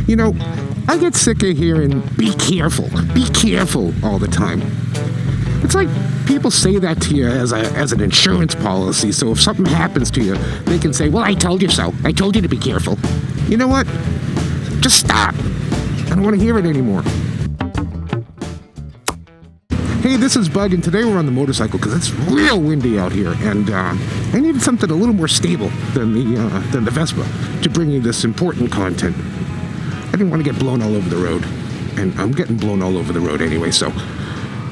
You know, I get sick of hearing, be careful all the time. It's like people say that to you as an insurance policy, so if something happens to you, they can say, well, I told you so. I told you to be careful. You know what? Just stop. I don't want to hear it anymore. Hey, this is Bug, and today we're on the motorcycle because it's real windy out here, and I needed something a little more stable than the Vespa to bring you this important content. I didn't want to get blown all over the road, and I'm getting blown all over the road anyway, so,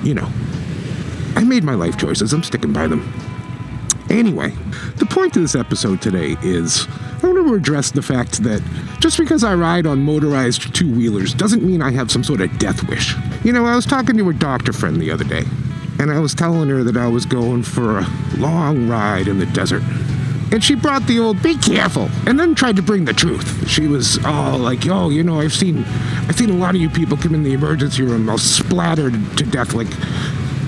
you know, I made my life choices. I'm sticking by them. Anyway, the point of this episode today is I want to address the fact that just because I ride on motorized two-wheelers doesn't mean I have some sort of death wish. You know, I was talking to a doctor friend the other day, and I was telling her that I was going for a long ride in the desert. And she brought the old, be careful, and then tried to bring the truth. She was all like, oh, you know, I've seen a lot of you people come in the emergency room all splattered to death like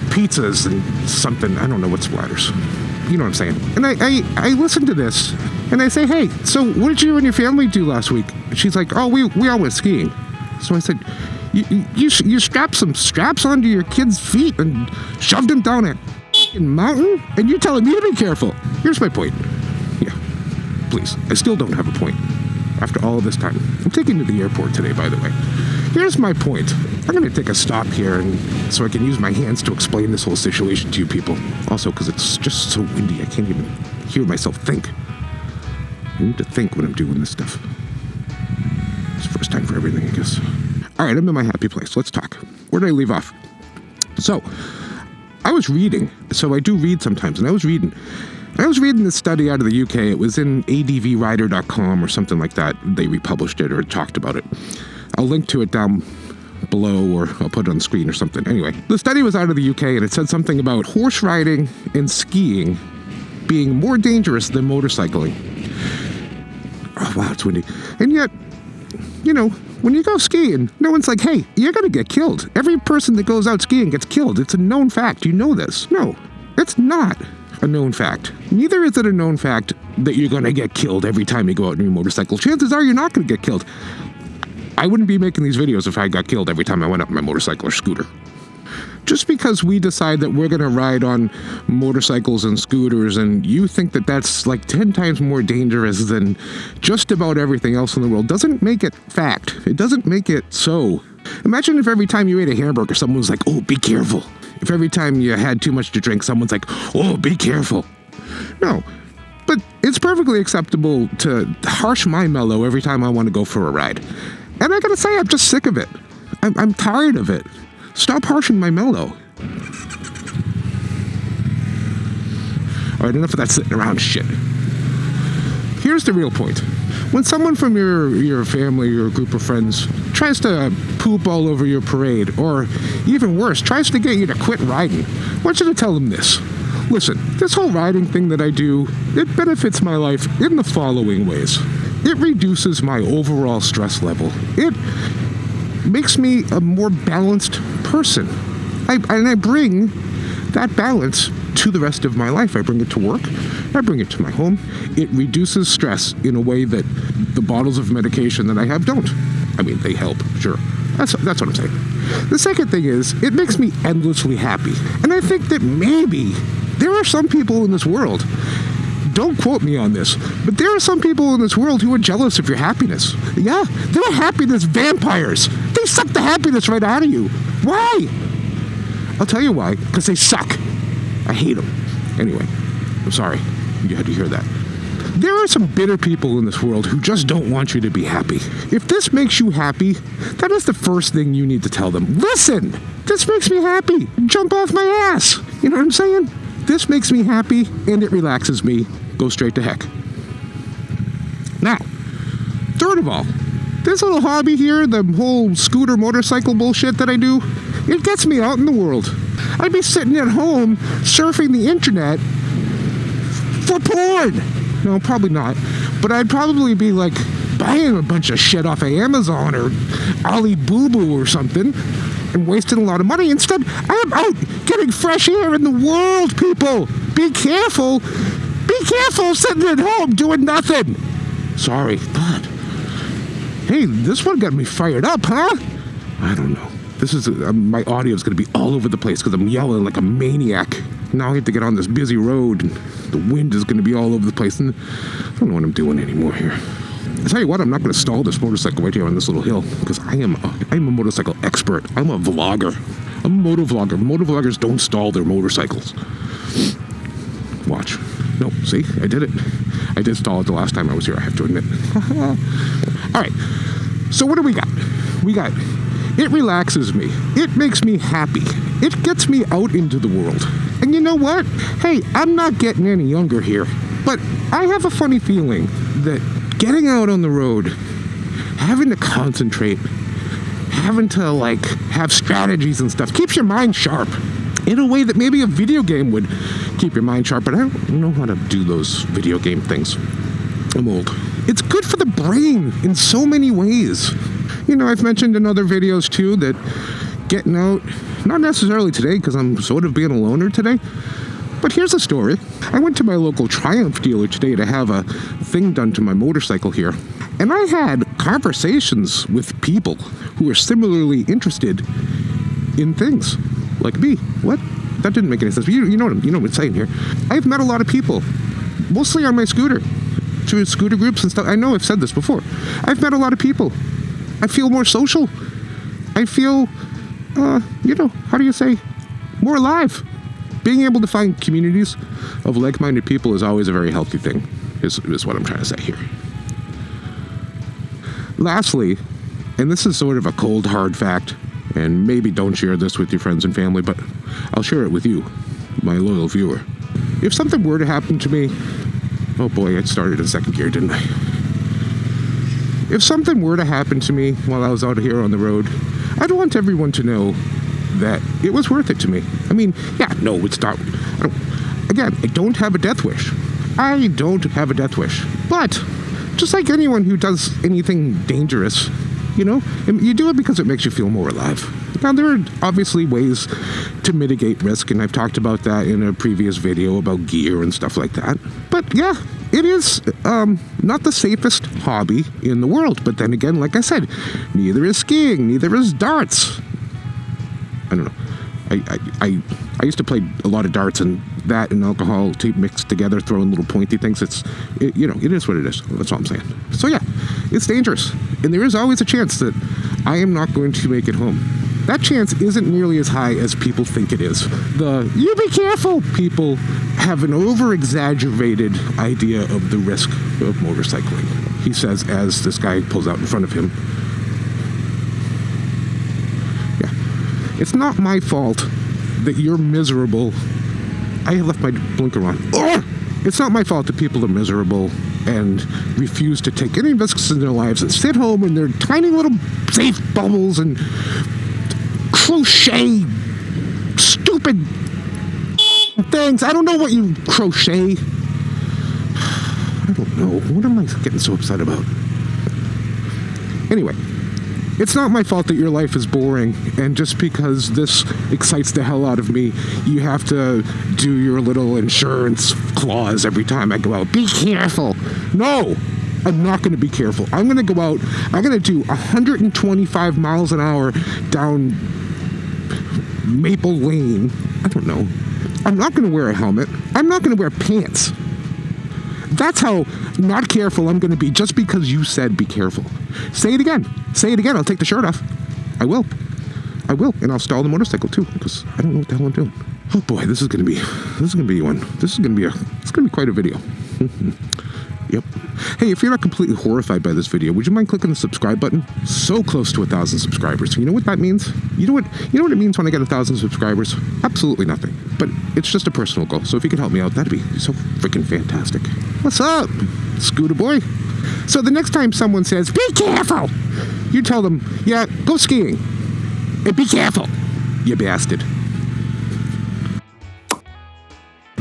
pizzas and something. I don't know what splatters. You know what I'm saying? And I listened to this, and I say, hey, so what did you and your family do last week? She's like, oh, we all went skiing. So I said, you strapped some straps onto your kid's feet and shoved him down a fucking mountain? And you're telling me to be careful. Here's my point. Yeah, please. I still don't have a point after all of this time. I'm taking you to the airport today, by the way. Here's my point. I'm going to take a stop here so I can use my hands to explain this whole situation to you people. Also, because it's just so windy, I can't even hear myself think. I need to think when I'm doing this stuff. It's the first time for everything, I guess. All right, I'm in my happy place. Let's talk. Where did I leave off? So, I was reading. So I do read sometimes, and I was reading this study out of the UK. It was in advrider.com or something like that. They republished it or talked about it. I'll link to it down below, or I'll put it on the screen or something. Anyway, the study was out of the UK, and it said something about horse riding and skiing being more dangerous than motorcycling. Oh, wow, it's windy. And yet, you know, when you go skiing, no one's like, hey, you're going to get killed. Every person that goes out skiing gets killed. It's a known fact. You know this. No, it's not a known fact. Neither is it a known fact that you're going to get killed every time you go out on your motorcycle. Chances are you're not going to get killed. I wouldn't be making these videos if I got killed every time I went up on my motorcycle or scooter. Just because we decide that we're going to ride on motorcycles and scooters and you think that that's like 10 times more dangerous than just about everything else in the world doesn't make it fact. It doesn't make it so. Imagine if every time you ate a hamburger, someone was like, oh, be careful. If every time you had too much to drink, someone's like, oh, be careful. No, but it's perfectly acceptable to harsh my mellow every time I want to go for a ride. And I gotta say, I'm just sick of it. I'm tired of it. Stop harshing my mellow. All right, enough of that sitting around shit. Here's the real point. When someone from your family or group of friends tries to poop all over your parade, or even worse, tries to get you to quit riding, I want you to tell them this. Listen, this whole riding thing that I do, it benefits my life in the following ways. It reduces my overall stress level. It makes me a more balanced person. I bring that balance to the rest of my life. I bring it to work. I bring it to my home. It reduces stress in a way that the bottles of medication that I have don't. I mean, they help, sure. That's what I'm saying. The second thing is, it makes me endlessly happy. And I think that maybe there are some people in this world, don't quote me on this, but there are some people in this world who are jealous of your happiness. Yeah, they're happiness vampires. They suck the happiness right out of you. Why? I'll tell you why. Because they suck. I hate them. Anyway, I'm sorry you had to hear that. There are some bitter people in this world who just don't want you to be happy. If this makes you happy, that is the first thing you need to tell them. Listen, this makes me happy. Jump off my ass. You know what I'm saying? This makes me happy and it relaxes me. Go straight to heck. Now, third of all, this little hobby here, the whole scooter motorcycle bullshit that I do, it gets me out in the world. I'd be sitting at home surfing the internet for porn. No, probably not. But I'd probably be like buying a bunch of shit off of Amazon or Alibaba or something and wasting a lot of money. Instead, I am out getting fresh air in the world, people. Be careful. Be careful sitting at home doing nothing. Sorry. God. Hey, this one got me fired up, huh? I don't know. This is, my audio is going to be all over the place because I'm yelling like a maniac. Now I have to get on this busy road, and the wind is going to be all over the place, and I don't know what I'm doing anymore here. I tell you what, I'm not going to stall this motorcycle right here on this little hill, because I'm a motorcycle expert. I'm a vlogger. I'm a moto vlogger. Moto vloggers don't stall their motorcycles. Watch. No, see? I did it. I did stall it the last time I was here, I have to admit. All right. So what do we got? We got, it relaxes me. It makes me happy. It gets me out into the world. And you know what? Hey, I'm not getting any younger here, but I have a funny feeling that getting out on the road, having to concentrate, having to like have strategies and stuff keeps your mind sharp in a way that maybe a video game would keep your mind sharp, but I don't know how to do those video game things. I'm old. It's good for the brain in so many ways. You know, I've mentioned in other videos too that getting out, not necessarily today because I'm sort of being a loner today, but here's a story. I went to my local Triumph dealer today to have a thing done to my motorcycle here, and I had conversations with people who are similarly interested in things like me. What? That didn't make any sense. But you know what I'm saying here. I've met a lot of people, mostly on my scooter, through scooter groups and stuff. I know I've said this before. I've met a lot of people. I feel more social. I feel, how do you say, more alive. Being able to find communities of like-minded people is always a very healthy thing, is what I'm trying to say here. Lastly, and this is sort of a cold, hard fact, and maybe don't share this with your friends and family, but I'll share it with you, my loyal viewer. If something were to happen to me, oh boy, I started in second gear, didn't I? If something were to happen to me while I was out here on the road, I'd want everyone to know that it was worth it to me. I mean, yeah, no, it's not. I don't have a death wish. I don't have a death wish. But just like anyone who does anything dangerous, you do it because it makes you feel more alive. Now, there are obviously ways to mitigate risk, and I've talked about that in a previous video about gear and stuff like that. But yeah, it is not the safest hobby in the world. But then again, like I said, neither is skiing, neither is darts. I don't know. I used to play a lot of darts, and that and alcohol mixed together, throwing little pointy things. It is what it is. That's all I'm saying. So yeah, it's dangerous, and there is always a chance that I am not going to make it home. That chance isn't nearly as high as people think it is. You be careful people have an over-exaggerated idea of the risk of motorcycling, he says as this guy pulls out in front of him. It's not my fault that you're miserable. I left my blinker on. It's not my fault that people are miserable and refuse to take any risks in their lives and sit home in their tiny little safe bubbles and crochet stupid things. I don't know what you crochet. I don't know. What am I getting so upset about? Anyway. It's not my fault that your life is boring, and just because this excites the hell out of me, you have to do your little insurance clause every time I go out. Be careful. No, I'm not going to be careful. I'm going to go out. I'm going to do 125 miles an hour down Maple Lane. I don't know. I'm not going to wear a helmet. I'm not going to wear pants. That's how not careful I'm going to be just because you said be careful. Say it again. Say it again. I'll take the shirt off. I will. And I'll stall the motorcycle too, because I don't know what the hell I'm doing. Oh boy, this is going to be one. It's going to be quite a video. Yep. Hey, if you're not completely horrified by this video, would you mind clicking the subscribe button? So close to 1,000 subscribers. You know what that means? You know what it means when I get 1,000 subscribers? Absolutely nothing. But it's just a personal goal. So if you could help me out, that'd be so freaking fantastic. What's up, Scooter Boy? So the next time someone says, be careful, you tell them, yeah, go skiing. And be careful, you bastard.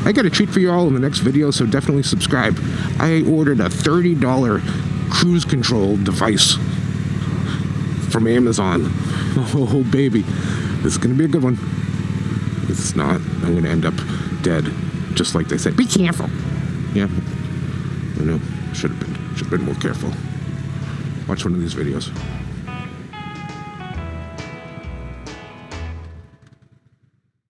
I got a treat for you all in the next video, so definitely subscribe. I ordered a $30 cruise control device from Amazon. Oh, baby. This is going to be a good one. If it's not, I'm going to end up dead, just like they said. Be careful. Yeah. I know. Should have been more careful. watch one of these videos.